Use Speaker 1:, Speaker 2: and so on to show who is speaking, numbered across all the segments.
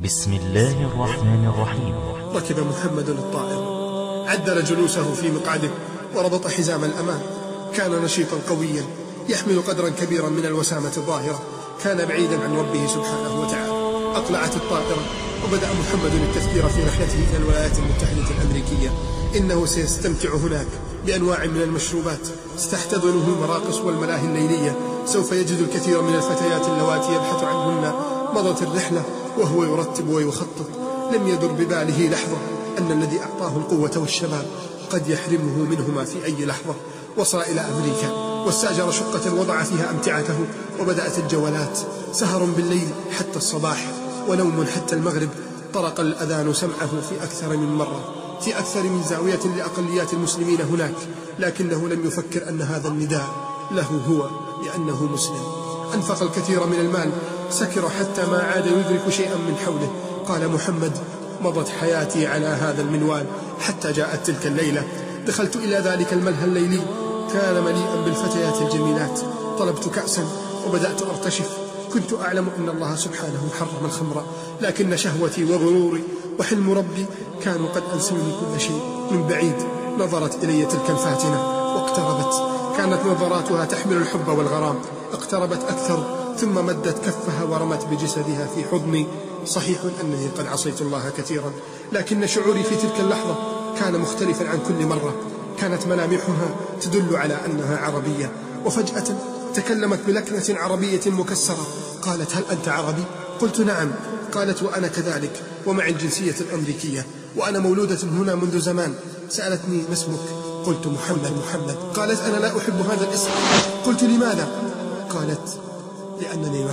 Speaker 1: بسم الله الرحمن الرحيم.
Speaker 2: ركب محمد الطائر، عدل جلوسه في مقعده وربط حزام الأمان. كان نشيطا قويا يحمل قدرا كبيرا من الوسامة الظاهرة. كان بعيدا عن ربه سبحانه وتعالى. أقلعت الطائرة وبدأ محمد التفكير في رحلته إلى الولايات المتحدة الأمريكية. إنه سيستمتع هناك بأنواع من المشروبات ستحتضنه المراقص والملاهي الليلية. سوف يجد الكثير من الفتيات اللواتي يبحث عنهن. مضت الرحلة وهو يرتب ويخطط. لم يدر بباله لحظة أن الذي أعطاه القوة والشباب قد يحرمه منهما في أي لحظة. وصل إلى أمريكا واستأجر شقة وضع فيها أمتعته، وبدأت الجولات. سهر بالليل حتى الصباح ونوم حتى المغرب. طرق الأذان سمعه في أكثر من مرة، في أكثر من زاوية لأقليات المسلمين هناك، لكنه لم يفكر أن هذا النداء له هو لأنه مسلم. أنفق الكثير من المال، سكر حتى ما عاد يدرك شيئا من حوله. قال محمد: مضت حياتي على هذا المنوال حتى جاءت تلك الليلة. دخلت إلى ذلك الملهى الليلي، كان مليئا بالفتيات الجميلات. طلبت كأسا وبدأت أرتشف. كنت أعلم أن الله سبحانه حرم الخمر، لكن شهوتي وغروري وحلم ربي كانوا قد أنسوني كل شيء. من بعيد نظرت إلي تلك الفاتنة واقتربت. كانت نظراتها تحمل الحب والغرام. اقتربت أكثر ثم مدت كفها ورمت بجسدها في حضني. صحيح أنني قد عصيت الله كثيرا، لكن شعوري في تلك اللحظة كان مختلفا عن كل مرة. كانت ملامحها تدل على أنها عربية، وفجأة تكلمت بلكنة عربية مكسرة. قالت: هل أنت عربي؟ قلت: نعم. قالت: وأنا كذلك، ومع الجنسية الأمريكية، وأنا مولودة هنا منذ زمان. سألتني: ما اسمك؟ قلت: محمد. قالت: أنا لا أحب هذا الاسم. قلت: لماذا؟ قالت: لأنني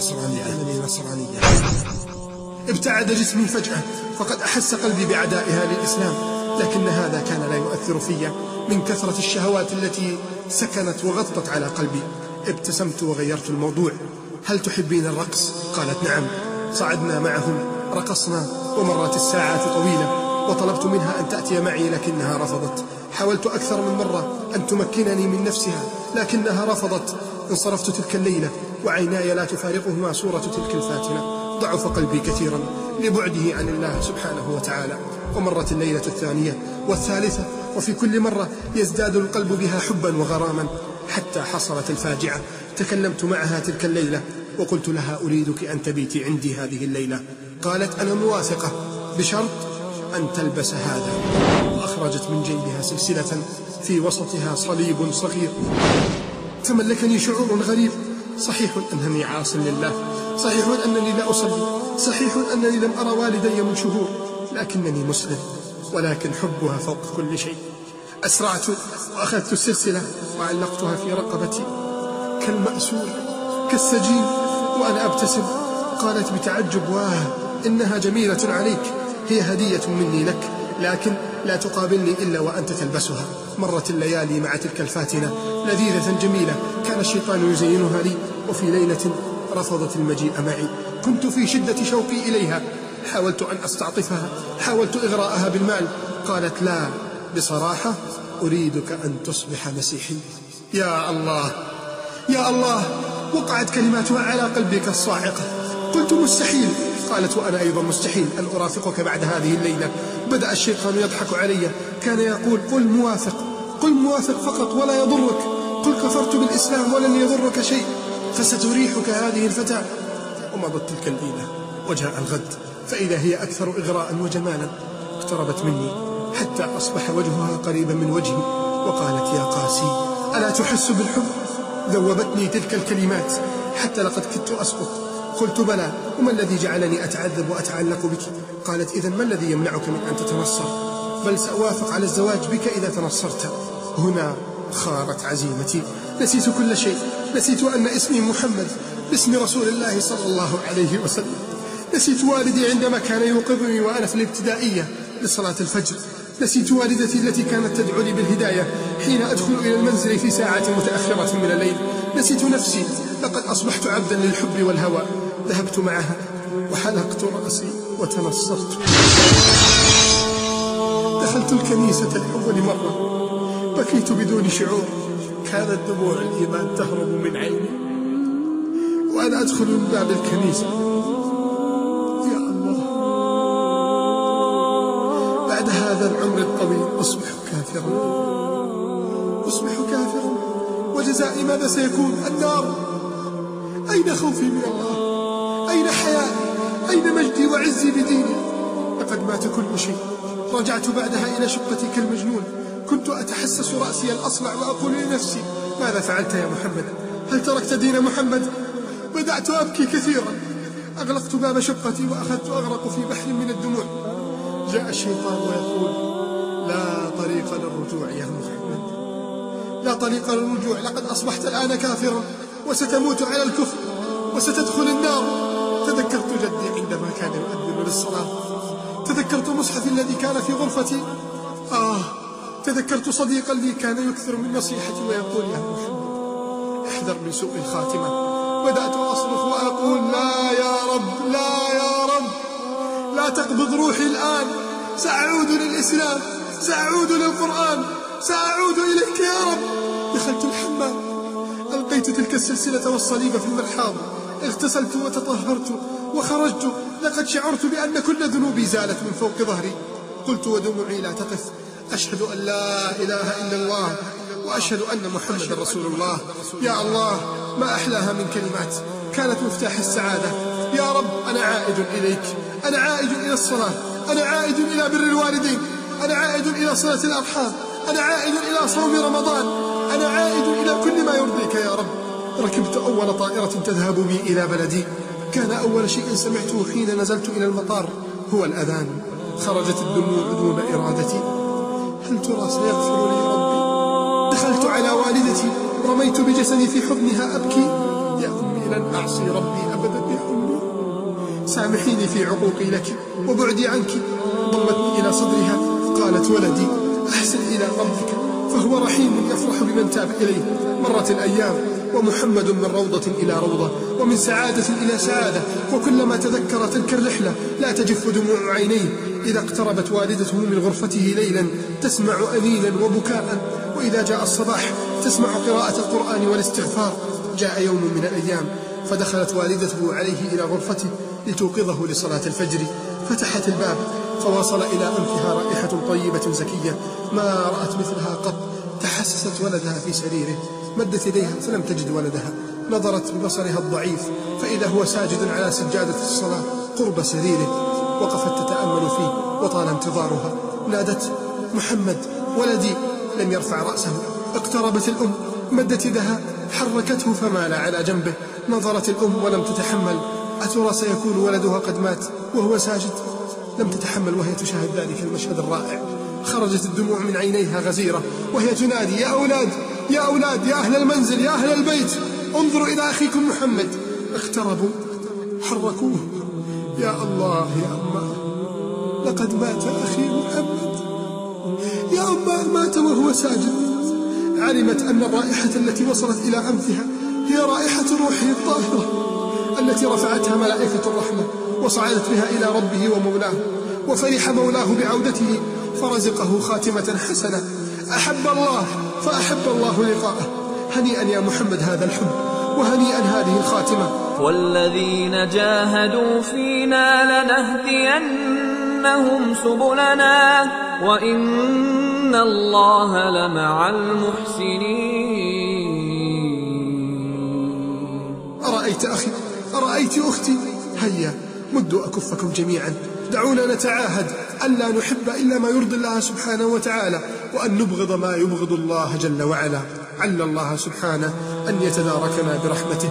Speaker 2: نصرانية. ابتعد جسمي فجأة، فقد أحس قلبي بعدائها للإسلام، لكن هذا كان لا يؤثر في من كثرة الشهوات التي سكنت وغطت على قلبي. ابتسمت وغيرت الموضوع: هل تحبين الرقص؟ قالت: نعم. صعدنا معهم، رقصنا، ومرت الساعات طويلة، وطلبت منها أن تأتي معي لكنها رفضت. حاولت أكثر من مرة أن تمكنني من نفسها لكنها رفضت. انصرفت تلك الليلة وعيناي لا تفارقهما صورة تلك الفاتنة. ضعف قلبي كثيرا لبعده عن الله سبحانه وتعالى. ومرت الليلة الثانية والثالثة، وفي كل مرة يزداد القلب بها حبا وغراما، حتى حصلت الفاجعة. تكلمت معها تلك الليلة وقلت لها: أريدك أن تبيتي عندي هذه الليلة. قالت: أنا موافقة، بشرط أن تلبس هذا. وأخرجت من جيبها سلسلة في وسطها صليب صغير. تملكني شعور غريب. صحيح أنني عاص لله، صحيح أنني لا أصلي، صحيح أنني لم أرى والدي من شهور، لكنني مسلم، ولكن حبها فوق كل شيء. أسرعت وأخذت السلسلة وعلقتها في رقبتي كالمأسور، كالسجين، وأنا أبتسم. قالت بتعجب: واه، إنها جميلة عليك، هي هدية مني لك، لكن لا تقابلني إلا وأنت تلبسها. مرت الليالي مع تلك الفاتنة لذيذة جميلة، كان الشيطان يزينها لي. وفي ليلة رفضت المجيء معي، كنت في شدة شوقي إليها. حاولت أن أستعطفها، حاولت إغراءها بالمال. قالت: لا، بصراحة أريدك أن تصبح مسيحي. يا الله يا الله، وقعت كلماتها على قلبي كالصاعقة. قلت: مستحيل. قالت: وأنا أيضا مستحيل أن أرافقك بعد هذه الليلة. بدأ الشيطان يضحك علي، كان يقول: قل موافق فقط ولا يضرك، قل كفرت بالإسلام ولن يضرك شيء، فستريحك هذه الفتاة. ومضت تلك الليلة وجاء الغد، فإذا هي أكثر إغراء وجمالا. اقتربت مني حتى أصبح وجهها قريبا من وجهي، وقالت: يا قاسي، ألا تحس بالحب؟ ذوبتني تلك الكلمات حتى لقد كدت أسقط. قلت: بلى، وما الذي جعلني أتعذب وأتعلق بك؟ قالت: إذن ما الذي يمنعك من أن تتنصر؟ بل سأوافق على الزواج بك إذا تنصرت. هنا خارت عزيمتي، نسيت كل شيء. نسيت أن اسمي محمد، باسم رسول الله صلى الله عليه وسلم. نسيت والدي عندما كان يوقظني وأنا في الابتدائية لصلاة الفجر. نسيت والدتي التي كانت تدعو لي بالهداية حين أدخل إلى المنزل في ساعة متأخرة من الليل. نسيت نفسي، لقد أصبحت عبدا للحب والهوى. ذهبت معها وحلقت رأسي وتنصرت. دخلت الكنيسة لأول مرة، بكيت بدون شعور. كانت دموع الإيمان تهرب من عيني وأنا أدخل من باب الكنيسة. يا الله، هذا العمر الطويل أصبح كافرا، وجزائي ماذا سيكون؟ النار. أين خوفي من الله؟ أين حيائي؟ أين مجدي وعزي بديني؟ لقد مات كل شيء. رجعت بعدها إلى شقتي كالمجنون، كنت أتحسس رأسي الأصلع وأقول لنفسي: ماذا فعلت يا محمد؟ هل تركت دين محمد؟ بدأت أبكي كثيرا، أغلقت باب شقتي وأخذت أغرق في بحر من الدموع. جاء الشيطان ويقول: لا طريق للرجوع يا محمد، لا طريق للرجوع، لقد أصبحت الآن كافرا وستموت على الكفر وستدخل النار. تذكرت جدي عندما كان يؤذن للصلاة، تذكرت مصحفي الذي كان في غرفتي، تذكرت صديقا لي كان يكثر من نصيحتي ويقول: يا محمد احذر من سوء الخاتمة. بدأت أصرخ وأقول: لا يا رب، لا يا رب، لا تقبض روحي الآن، سأعود للإسلام، سأعود للقرآن، سأعود إليك يا رب. دخلت الحمام، ألقيت تلك السلسلة والصليب في المرحاض، اغتسلت وتطهرت وخرجت. لقد شعرت بأن كل ذنوبي زالت من فوق ظهري. قلت ودموعي لا تقف: أشهد أن لا إله إلا الله وأشهد أن محمد رسول الله. يا الله، ما أحلاها من كلمات كانت مفتاح السعادة. يا رب، أنا عائد إليك، أنا عائد إلى الصلاة، أنا عائد إلى بر الوالدين، أنا عائد إلى صلة الأرحام، أنا عائد إلى صوم رمضان، أنا عائد إلى كل ما يرضيك يا رب. ركبت أول طائرة تذهب بي إلى بلدي. كان أول شيء سمعته حين نزلت إلى المطار هو الأذان. خرجت الدموع دون إرادتي. هل ترى سيغفر لي ربي؟ دخلت على والدتي، رميت بجسدي في حضنها أبكي: يا أمي، لن أعصي ربي أبدا يا أمي، سامحيني في عقوقي لك وبعدي عنك. ضمتني إلى صدرها، قالت: ولدي، أحسن إلى ربك فهو رحيم يفرح بمن تاب إليه. مرت الأيام ومحمد من روضة إلى روضة ومن سعادة إلى سعادة، وكلما تذكر تلك الرحلة لا تجف دموع عينيه. إذا اقتربت والدته من غرفته ليلا تسمع أنينا وبكاء، وإذا جاء الصباح تسمع قراءة القرآن والاستغفار. جاء يوم من الأيام فدخلت والدته عليه إلى غرفته لتوقظه لصلاة الفجر. فتحت الباب فوصل إلى أنفها رائحة طيبة زكية ما رأت مثلها قط. تحسست ولدها في سريره، مدت يديها فلم تجد ولدها. نظرت ببصرها الضعيف فإذا هو ساجد على سجادة الصلاة قرب سريره. وقفت تتأمل فيه وطال انتظارها. نادت: محمد ولدي. لم يرفع رأسه. اقتربت الأم، مدت يدها، حركته فمال على جنبه. نظرت الأم ولم تتحمل. أترى سيكون ولدها قد مات وهو ساجد؟ لم تتحمل وهي تشاهد ذلك المشهد الرائع. خرجت الدموع من عينيها غزيرة وهي تنادي: يا أولاد، يا أولاد، يا أهل المنزل، يا أهل البيت، انظروا إلى أخيكم محمد. اقتربوا، حركوه. يا الله يا أمه، لقد مات أخي محمد. يا أمه، مات وهو ساجد. علمت أن الرائحة التي وصلت إلى أنفها هي رائحة روحه الطاهرة التي رفعتها ملائكة الرحمة وصعدت بها إلى ربه ومولاه. وفرح مولاه بعودته فرزقه خاتمة حسنة. أحب الله فأحب الله لقاءه. هنيئا يا محمد هذا الحب، وهنيئا هذه الخاتمة.
Speaker 3: والذين جاهدوا فينا لنهدينهم سبلنا وإن الله لمع المحسنين.
Speaker 2: أرأيت أخي، أرأيت أختي، هيا مدوا أكفكم جميعا. دعونا نتعاهد أن لا نحب إلا ما يرضي الله سبحانه وتعالى، وأن نبغض ما يبغض الله جل وعلا. عل الله سبحانه أن يتداركنا برحمته.